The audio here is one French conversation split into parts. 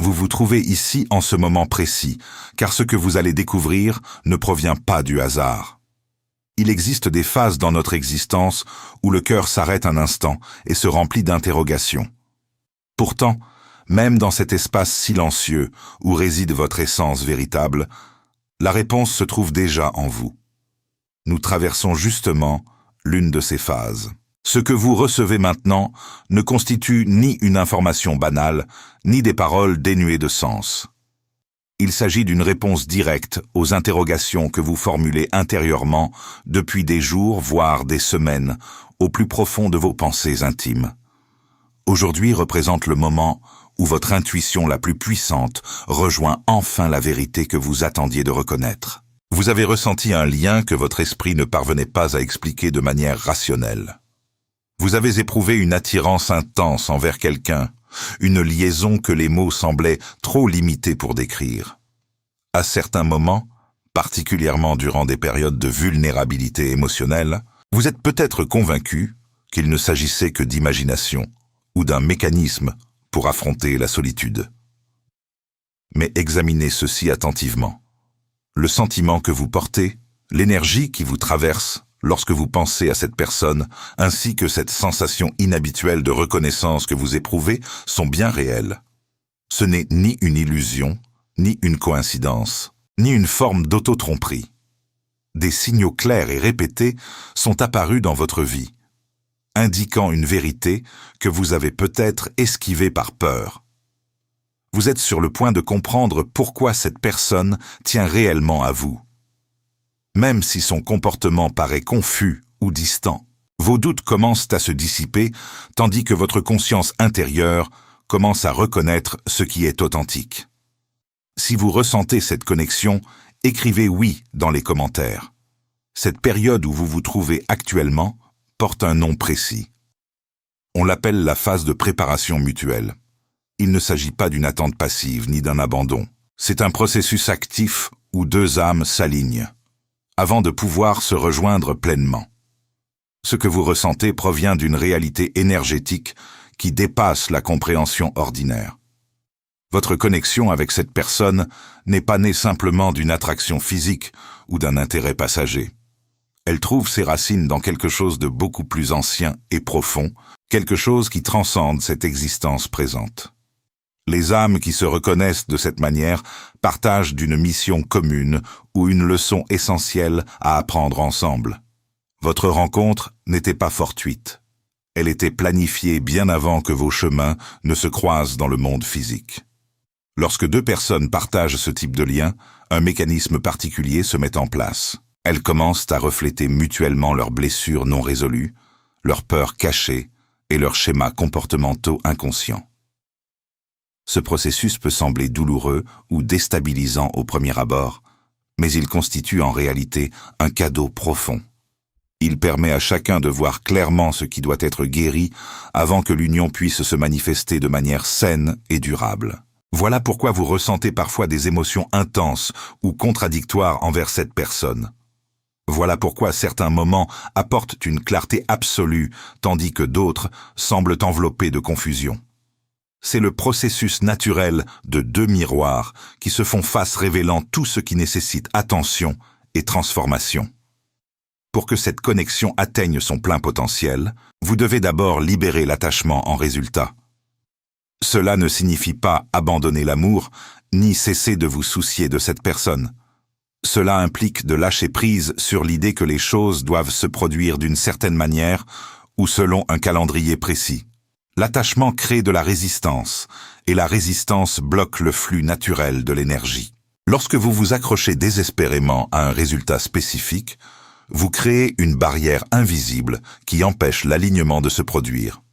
Vous vous trouvez ici en ce moment précis, car ce que vous allez découvrir ne provient pas du hasard. Il existe des phases dans notre existence où le cœur s'arrête un instant et se remplit d'interrogations. Pourtant, même dans cet espace silencieux où réside votre essence véritable, la réponse se trouve déjà en vous. Nous traversons justement l'une de ces phases. Ce que vous recevez maintenant ne constitue ni une information banale, ni des paroles dénuées de sens. Il s'agit d'une réponse directe aux interrogations que vous formulez intérieurement depuis des jours, voire des semaines, au plus profond de vos pensées intimes. Aujourd'hui représente le moment où votre intuition la plus puissante rejoint enfin la vérité que vous attendiez de reconnaître. Vous avez ressenti un lien que votre esprit ne parvenait pas à expliquer de manière rationnelle. Vous avez éprouvé une attirance intense envers quelqu'un, une liaison que les mots semblaient trop limités pour décrire. À certains moments, particulièrement durant des périodes de vulnérabilité émotionnelle, vous êtes peut-être convaincu qu'il ne s'agissait que d'imagination ou d'un mécanisme pour affronter la solitude. Mais examinez ceci attentivement. Le sentiment que vous portez, l'énergie qui vous traverse lorsque vous pensez à cette personne, ainsi que cette sensation inhabituelle de reconnaissance que vous éprouvez, sont bien réels. Ce n'est ni une illusion, ni une coïncidence, ni une forme d'auto-tromperie. Des signaux clairs et répétés sont apparus dans votre vie, indiquant une vérité que vous avez peut-être esquivée par peur. Vous êtes sur le point de comprendre pourquoi cette personne tient réellement à vous. Même si son comportement paraît confus ou distant, vos doutes commencent à se dissiper, tandis que votre conscience intérieure commence à reconnaître ce qui est authentique. Si vous ressentez cette connexion, écrivez « oui » dans les commentaires. Cette période où vous vous trouvez actuellement porte un nom précis. On l'appelle la phase de préparation mutuelle. Il ne s'agit pas d'une attente passive ni d'un abandon. C'est un processus actif où deux âmes s'alignent, avant de pouvoir se rejoindre pleinement. Ce que vous ressentez provient d'une réalité énergétique qui dépasse la compréhension ordinaire. Votre connexion avec cette personne n'est pas née simplement d'une attraction physique ou d'un intérêt passager. Elle trouve ses racines dans quelque chose de beaucoup plus ancien et profond, quelque chose qui transcende cette existence présente. Les âmes qui se reconnaissent de cette manière partagent d'une mission commune ou une leçon essentielle à apprendre ensemble. Votre rencontre n'était pas fortuite. Elle était planifiée bien avant que vos chemins ne se croisent dans le monde physique. Lorsque deux personnes partagent ce type de lien, un mécanisme particulier se met en place. Elles commencent à refléter mutuellement leurs blessures non résolues, leurs peurs cachées et leurs schémas comportementaux inconscients. Ce processus peut sembler douloureux ou déstabilisant au premier abord, mais il constitue en réalité un cadeau profond. Il permet à chacun de voir clairement ce qui doit être guéri avant que l'union puisse se manifester de manière saine et durable. Voilà pourquoi vous ressentez parfois des émotions intenses ou contradictoires envers cette personne. Voilà pourquoi certains moments apportent une clarté absolue, tandis que d'autres semblent enveloppés de confusion. C'est le processus naturel de deux miroirs qui se font face révélant tout ce qui nécessite attention et transformation. Pour que cette connexion atteigne son plein potentiel, vous devez d'abord libérer l'attachement en résultat. Cela ne signifie pas abandonner l'amour, ni cesser de vous soucier de cette personne. Cela implique de lâcher prise sur l'idée que les choses doivent se produire d'une certaine manière ou selon un calendrier précis. L'attachement crée de la résistance, et la résistance bloque le flux naturel de l'énergie. Lorsque vous vous accrochez désespérément à un résultat spécifique, vous créez une barrière invisible qui empêche l'alignement de se produire.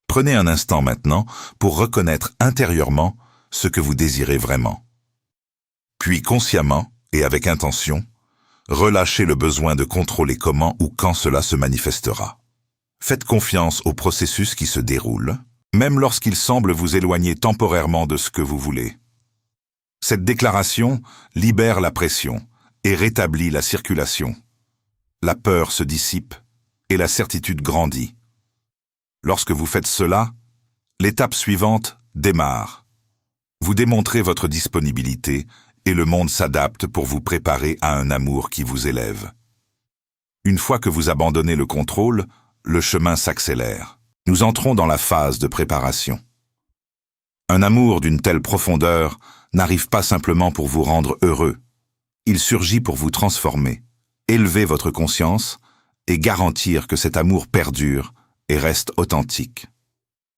Prenez un instant maintenant pour reconnaître intérieurement ce que vous désirez vraiment. Puis consciemment, et avec intention, relâchez le besoin de contrôler comment ou quand cela se manifestera. Faites confiance au processus qui se déroule, même lorsqu'il semble vous éloigner temporairement de ce que vous voulez. Cette déclaration libère la pression et rétablit la circulation. La peur se dissipe et la certitude grandit. Lorsque vous faites cela, l'étape suivante démarre. Vous démontrez votre disponibilité et le monde s'adapte pour vous préparer à un amour qui vous élève. Une fois que vous abandonnez le contrôle, le chemin s'accélère. Nous entrons dans la phase de préparation. Un amour d'une telle profondeur n'arrive pas simplement pour vous rendre heureux. Il surgit pour vous transformer, élever votre conscience et garantir que cet amour perdure et reste authentique.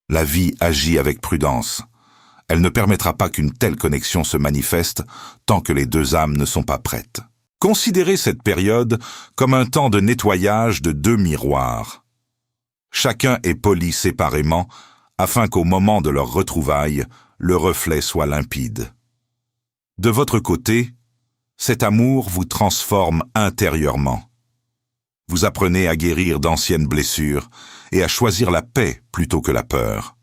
La vie agit avec prudence. Elle ne permettra pas qu'une telle connexion se manifeste tant que les deux âmes ne sont pas prêtes. Considérez cette période comme un temps de nettoyage de deux miroirs. Chacun est poli séparément afin qu'au moment de leur retrouvaille, le reflet soit limpide. De votre côté, cet amour vous transforme intérieurement. Vous apprenez à guérir d'anciennes blessures et à choisir la paix plutôt que la peur.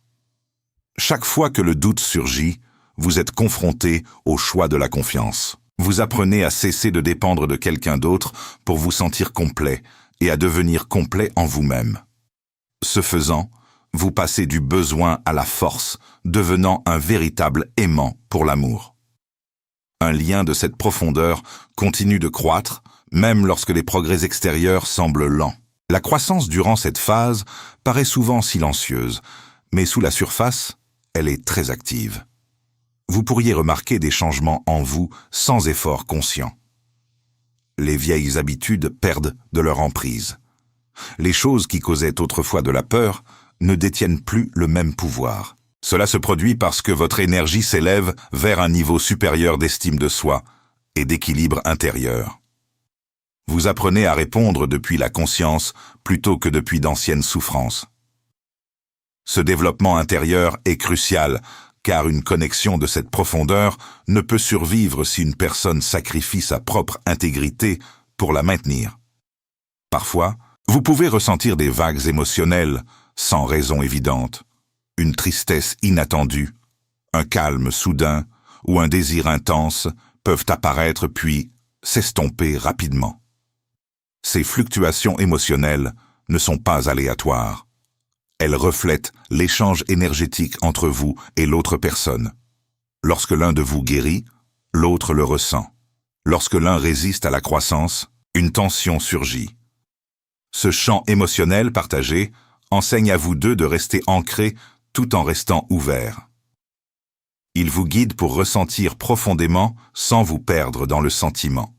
Chaque fois que le doute surgit, vous êtes confronté au choix de la confiance. Vous apprenez à cesser de dépendre de quelqu'un d'autre pour vous sentir complet et à devenir complet en vous-même. Ce faisant, vous passez du besoin à la force, devenant un véritable aimant pour l'amour. Un lien de cette profondeur continue de croître, même lorsque les progrès extérieurs semblent lents. La croissance durant cette phase paraît souvent silencieuse, mais sous la surface, elle est très active. Vous pourriez remarquer des changements en vous sans effort conscient. Les vieilles habitudes perdent de leur emprise. Les choses qui causaient autrefois de la peur ne détiennent plus le même pouvoir. Cela se produit parce que votre énergie s'élève vers un niveau supérieur d'estime de soi et d'équilibre intérieur. Vous apprenez à répondre depuis la conscience plutôt que depuis d'anciennes souffrances. Ce développement intérieur est crucial, car une connexion de cette profondeur ne peut survivre si une personne sacrifie sa propre intégrité pour la maintenir. Parfois, vous pouvez ressentir des vagues émotionnelles sans raison évidente, une tristesse inattendue, un calme soudain ou un désir intense peuvent apparaître puis s'estomper rapidement. Ces fluctuations émotionnelles ne sont pas aléatoires. Elles reflètent l'échange énergétique entre vous et l'autre personne. Lorsque l'un de vous guérit, l'autre le ressent. Lorsque l'un résiste à la croissance, une tension surgit. Ce champ émotionnel partagé enseigne à vous deux de rester ancrés tout en restant ouverts. Il vous guide pour ressentir profondément sans vous perdre dans le sentiment.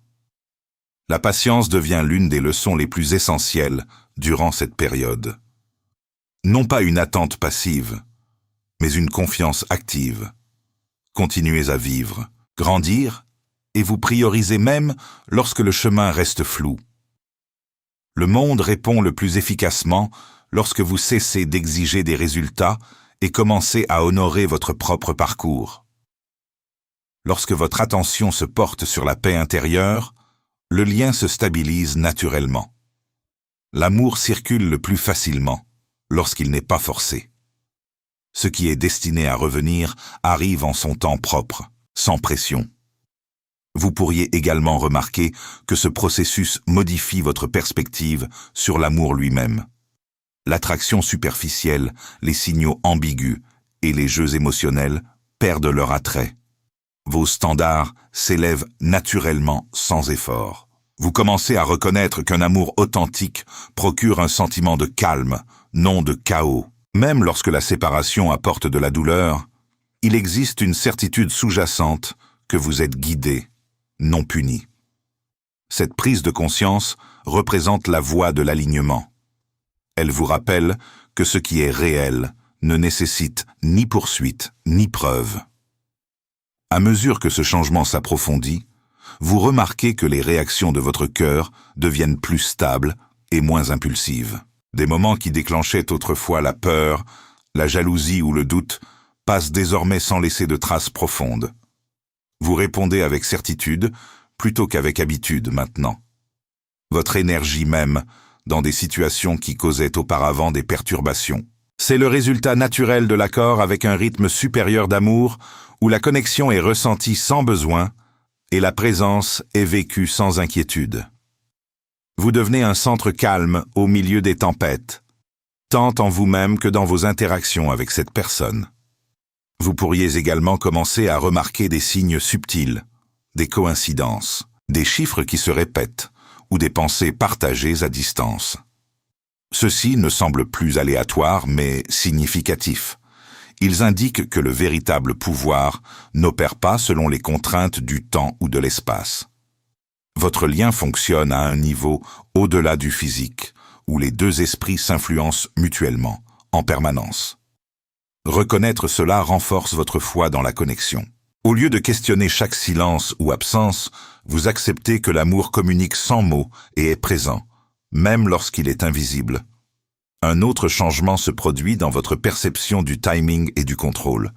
La patience devient l'une des leçons les plus essentielles durant cette période. Non pas une attente passive, mais une confiance active. Continuez à vivre, grandir, et vous priorisez même lorsque le chemin reste flou. Le monde répond le plus efficacement lorsque vous cessez d'exiger des résultats et commencez à honorer votre propre parcours. Lorsque votre attention se porte sur la paix intérieure, le lien se stabilise naturellement. L'amour circule le plus facilement lorsqu'il n'est pas forcé. Ce qui est destiné à revenir arrive en son temps propre, sans pression. Vous pourriez également remarquer que ce processus modifie votre perspective sur l'amour lui-même. L'attraction superficielle, les signaux ambigus et les jeux émotionnels perdent leur attrait. Vos standards s'élèvent naturellement sans effort. Vous commencez à reconnaître qu'un amour authentique procure un sentiment de calme, non de chaos. Même lorsque la séparation apporte de la douleur, il existe une certitude sous-jacente que vous êtes guidé, non puni. Cette prise de conscience représente la voie de l'alignement. Elle vous rappelle que ce qui est réel ne nécessite ni poursuite ni preuve. À mesure que ce changement s'approfondit, vous remarquez que les réactions de votre cœur deviennent plus stables et moins impulsives. Des moments qui déclenchaient autrefois la peur, la jalousie ou le doute passent désormais sans laisser de traces profondes. Vous répondez avec certitude plutôt qu'avec habitude maintenant. Votre énergie même dans des situations qui causaient auparavant des perturbations. C'est le résultat naturel de l'accord avec un rythme supérieur d'amour où la connexion est ressentie sans besoin et la présence est vécue sans inquiétude. Vous devenez un centre calme au milieu des tempêtes, tant en vous-même que dans vos interactions avec cette personne. Vous pourriez également commencer à remarquer des signes subtils, des coïncidences, des chiffres qui se répètent ou des pensées partagées à distance. Ceux-ci ne semblent plus aléatoires mais significatifs. Ils indiquent que le véritable pouvoir n'opère pas selon les contraintes du temps ou de l'espace. Votre lien fonctionne à un niveau au-delà du physique, où les deux esprits s'influencent mutuellement, en permanence. Reconnaître cela renforce votre foi dans la connexion. Au lieu de questionner chaque silence ou absence, vous acceptez que l'amour communique sans mots et est présent, même lorsqu'il est invisible. Un autre changement se produit dans votre perception du timing et du contrôle.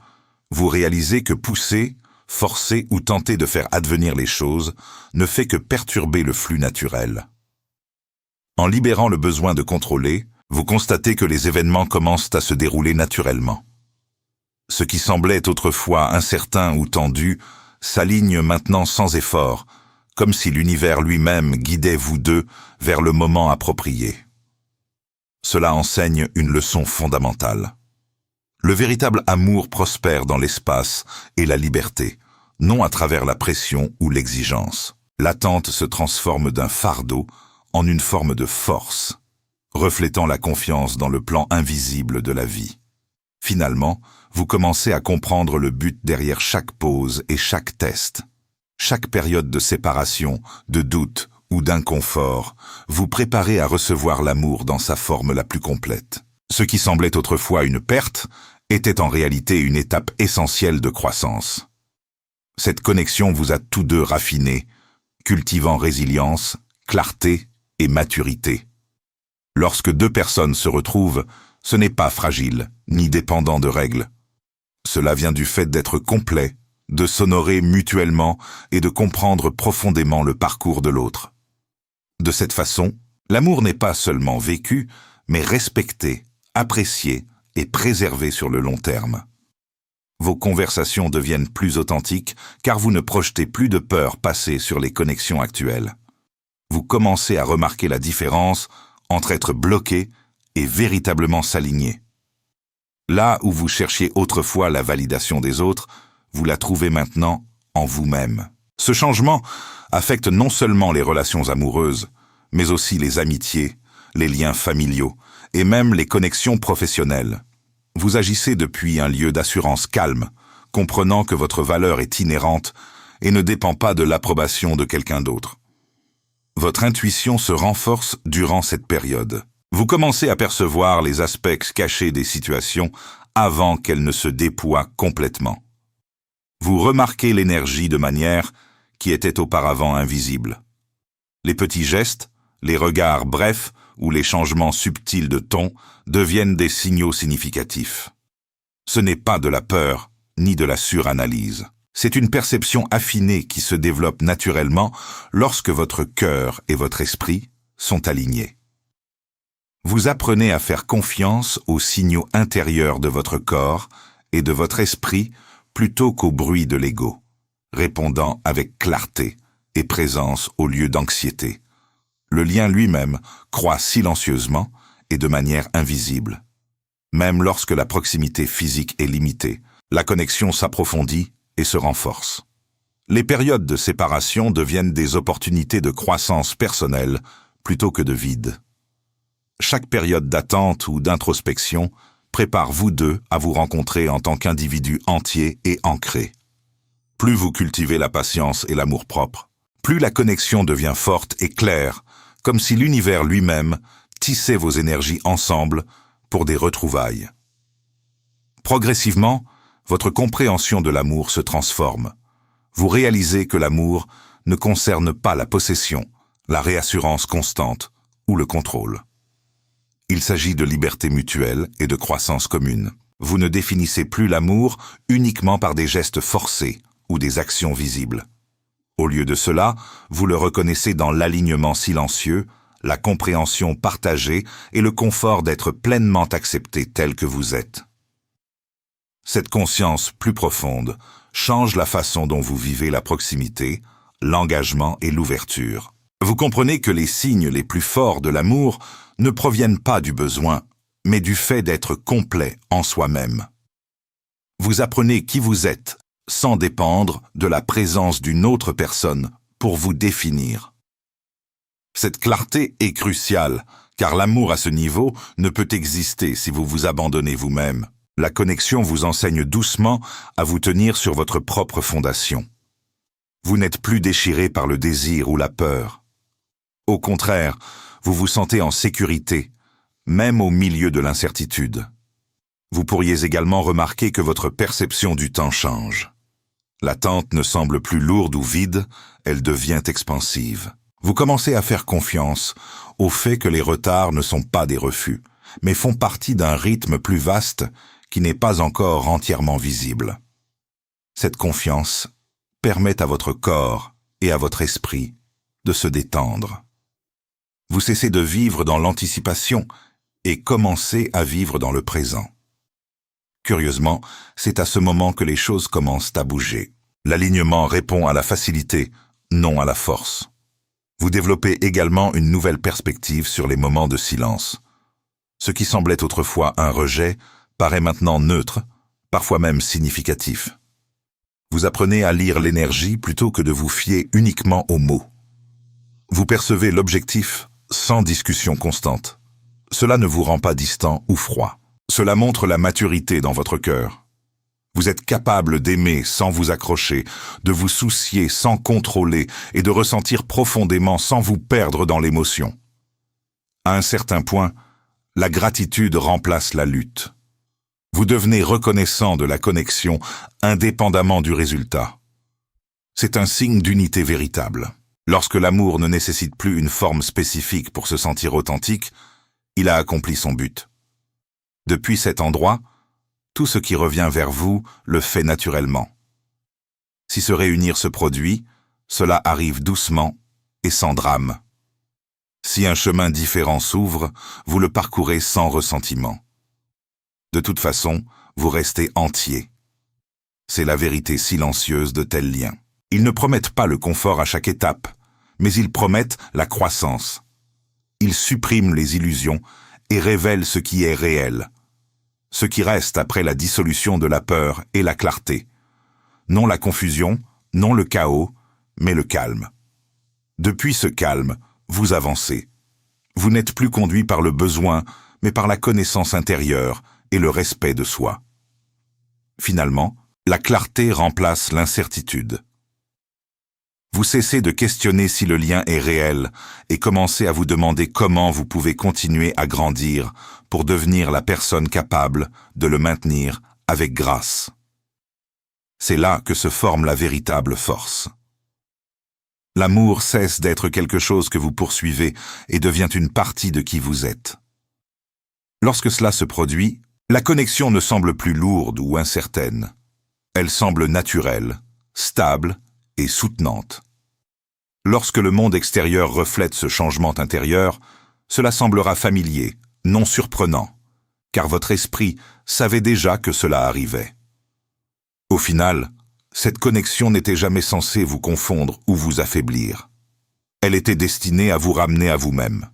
Vous réalisez que pousser, forcer ou tenter de faire advenir les choses ne fait que perturber le flux naturel. En libérant le besoin de contrôler, vous constatez que les événements commencent à se dérouler naturellement. Ce qui semblait autrefois incertain ou tendu s'aligne maintenant sans effort, comme si l'univers lui-même guidait vous deux vers le moment approprié. Cela enseigne une leçon fondamentale. Le véritable amour prospère dans l'espace et la liberté, non à travers la pression ou l'exigence. L'attente se transforme d'un fardeau en une forme de force, reflétant la confiance dans le plan invisible de la vie. Finalement, vous commencez à comprendre le but derrière chaque pause et chaque test. Chaque période de séparation, de doute ou d'inconfort, vous préparez à recevoir l'amour dans sa forme la plus complète. Ce qui semblait autrefois une perte était en réalité une étape essentielle de croissance. Cette connexion vous a tous deux raffinés, cultivant résilience, clarté et maturité. Lorsque deux personnes se retrouvent, ce n'est pas fragile, ni dépendant de règles. Cela vient du fait d'être complet, de s'honorer mutuellement et de comprendre profondément le parcours de l'autre. De cette façon, l'amour n'est pas seulement vécu, mais respecté, apprécié et préservé sur le long terme. Vos conversations deviennent plus authentiques car vous ne projetez plus de peur passée sur les connexions actuelles. Vous commencez à remarquer la différence entre être bloqué et véritablement s'aligner. Là où vous cherchiez autrefois la validation des autres, vous la trouvez maintenant en vous-même. Ce changement affecte non seulement les relations amoureuses, mais aussi les amitiés, les liens familiaux et même les connexions professionnelles. Vous agissez depuis un lieu d'assurance calme, comprenant que votre valeur est inhérente et ne dépend pas de l'approbation de quelqu'un d'autre. Votre intuition se renforce durant cette période. Vous commencez à percevoir les aspects cachés des situations avant qu'elles ne se déploient complètement. Vous remarquez l'énergie de manière qui était auparavant invisible. Les petits gestes, les regards brefs ou les changements subtils de ton deviennent des signaux significatifs. Ce n'est pas de la peur ni de la suranalyse. C'est une perception affinée qui se développe naturellement lorsque votre cœur et votre esprit sont alignés. Vous apprenez à faire confiance aux signaux intérieurs de votre corps et de votre esprit plutôt qu'au bruit de l'ego, répondant avec clarté et présence au lieu d'anxiété. Le lien lui-même croît silencieusement et de manière invisible. Même lorsque la proximité physique est limitée, la connexion s'approfondit et se renforce. Les périodes de séparation deviennent des opportunités de croissance personnelle plutôt que de vide. Chaque période d'attente ou d'introspection prépare vous deux à vous rencontrer en tant qu'individus entiers et ancrés. Plus vous cultivez la patience et l'amour-propre, plus la connexion devient forte et claire, comme si l'univers lui-même tissait vos énergies ensemble pour des retrouvailles. Progressivement, votre compréhension de l'amour se transforme. Vous réalisez que l'amour ne concerne pas la possession, la réassurance constante ou le contrôle. Il s'agit de liberté mutuelle et de croissance commune. Vous ne définissez plus l'amour uniquement par des gestes forcés ou des actions visibles. Au lieu de cela, vous le reconnaissez dans l'alignement silencieux, la compréhension partagée et le confort d'être pleinement accepté tel que vous êtes. Cette conscience plus profonde change la façon dont vous vivez la proximité, l'engagement et l'ouverture. Vous comprenez que les signes les plus forts de l'amour ne proviennent pas du besoin, mais du fait d'être complet en soi-même. Vous apprenez qui vous êtes, sans dépendre de la présence d'une autre personne pour vous définir. Cette clarté est cruciale, car l'amour à ce niveau ne peut exister si vous vous abandonnez vous-même. La connexion vous enseigne doucement à vous tenir sur votre propre fondation. Vous n'êtes plus déchiré par le désir ou la peur. Au contraire, vous vous sentez en sécurité, même au milieu de l'incertitude. Vous pourriez également remarquer que votre perception du temps change. L'attente ne semble plus lourde ou vide, elle devient expansive. Vous commencez à faire confiance au fait que les retards ne sont pas des refus, mais font partie d'un rythme plus vaste qui n'est pas encore entièrement visible. Cette confiance permet à votre corps et à votre esprit de se détendre. Vous cessez de vivre dans l'anticipation et commencez à vivre dans le présent. Curieusement, c'est à ce moment que les choses commencent à bouger. L'alignement répond à la facilité, non à la force. Vous développez également une nouvelle perspective sur les moments de silence. Ce qui semblait autrefois un rejet paraît maintenant neutre, parfois même significatif. Vous apprenez à lire l'énergie plutôt que de vous fier uniquement aux mots. Vous percevez l'objectif sans discussion constante. Cela ne vous rend pas distant ou froid. Cela montre la maturité dans votre cœur. Vous êtes capable d'aimer sans vous accrocher, de vous soucier sans contrôler et de ressentir profondément sans vous perdre dans l'émotion. À un certain point, la gratitude remplace la lutte. Vous devenez reconnaissant de la connexion indépendamment du résultat. C'est un signe d'unité véritable. Lorsque l'amour ne nécessite plus une forme spécifique pour se sentir authentique, il a accompli son but. Depuis cet endroit, tout ce qui revient vers vous le fait naturellement. Si se réunir se produit, cela arrive doucement et sans drame. Si un chemin différent s'ouvre, vous le parcourez sans ressentiment. De toute façon, vous restez entier. C'est la vérité silencieuse de tels liens. Ils ne promettent pas le confort à chaque étape, mais ils promettent la croissance. Ils suppriment les illusions et révèlent ce qui est réel. Ce qui reste après la dissolution de la peur et la clarté. Non la confusion, non le chaos, mais le calme. Depuis ce calme, vous avancez. Vous n'êtes plus conduit par le besoin, mais par la connaissance intérieure et le respect de soi. Finalement, la clarté remplace l'incertitude. Vous cessez de questionner si le lien est réel et commencez à vous demander comment vous pouvez continuer à grandir pour devenir la personne capable de le maintenir avec grâce. C'est là que se forme la véritable force. L'amour cesse d'être quelque chose que vous poursuivez et devient une partie de qui vous êtes. Lorsque cela se produit, la connexion ne semble plus lourde ou incertaine. Elle semble naturelle, stable et soutenante. Lorsque le monde extérieur reflète ce changement intérieur, cela semblera familier, non surprenant, car votre esprit savait déjà que cela arrivait. Au final, cette connexion n'était jamais censée vous confondre ou vous affaiblir. Elle était destinée à vous ramener à vous-même.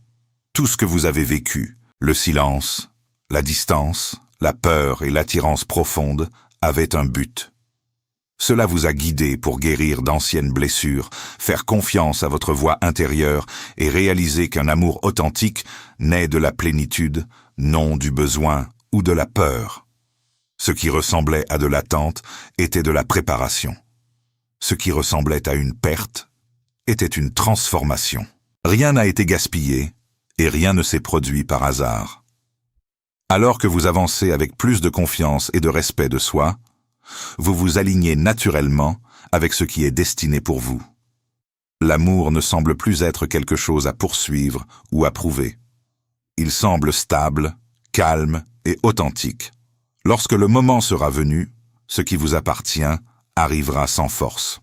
Tout ce que vous avez vécu, le silence, la distance, la peur et l'attirance profonde, avaient un but. Cela vous a guidé pour guérir d'anciennes blessures, faire confiance à votre voix intérieure et réaliser qu'un amour authentique naît de la plénitude, non du besoin ou de la peur. Ce qui ressemblait à de l'attente était de la préparation. Ce qui ressemblait à une perte était une transformation. Rien n'a été gaspillé et rien ne s'est produit par hasard. Alors que vous avancez avec plus de confiance et de respect de soi, vous vous alignez naturellement avec ce qui est destiné pour vous. L'amour ne semble plus être quelque chose à poursuivre ou à prouver. Il semble stable, calme et authentique. Lorsque le moment sera venu, ce qui vous appartient arrivera sans force.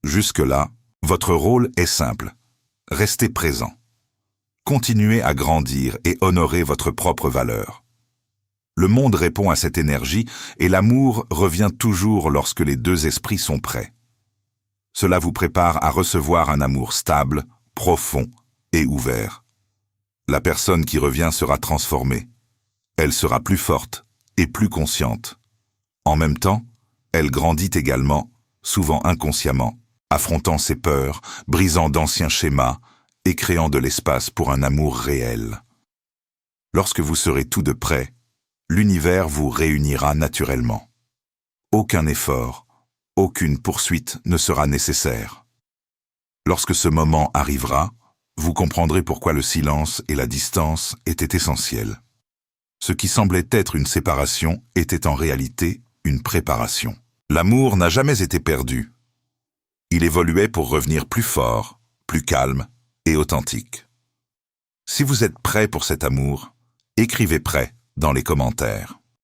Jusque-là, votre rôle est simple. Restez présent. Continuez à grandir et honorer votre propre valeur. Le monde répond à cette énergie et l'amour revient toujours lorsque les deux esprits sont prêts. Cela vous prépare à recevoir un amour stable, profond et ouvert. La personne qui revient sera transformée. Elle sera plus forte et plus consciente. En même temps, elle grandit également, souvent inconsciemment, affrontant ses peurs, brisant d'anciens schémas et créant de l'espace pour un amour réel. Lorsque vous serez tous de près, l'univers vous réunira naturellement. Aucun effort, aucune poursuite ne sera nécessaire. Lorsque ce moment arrivera, vous comprendrez pourquoi le silence et la distance étaient essentiels. Ce qui semblait être une séparation était en réalité une préparation. L'amour n'a jamais été perdu. Il évoluait pour revenir plus fort, plus calme et authentique. Si vous êtes prêt pour cet amour, écrivez prêt dans les commentaires.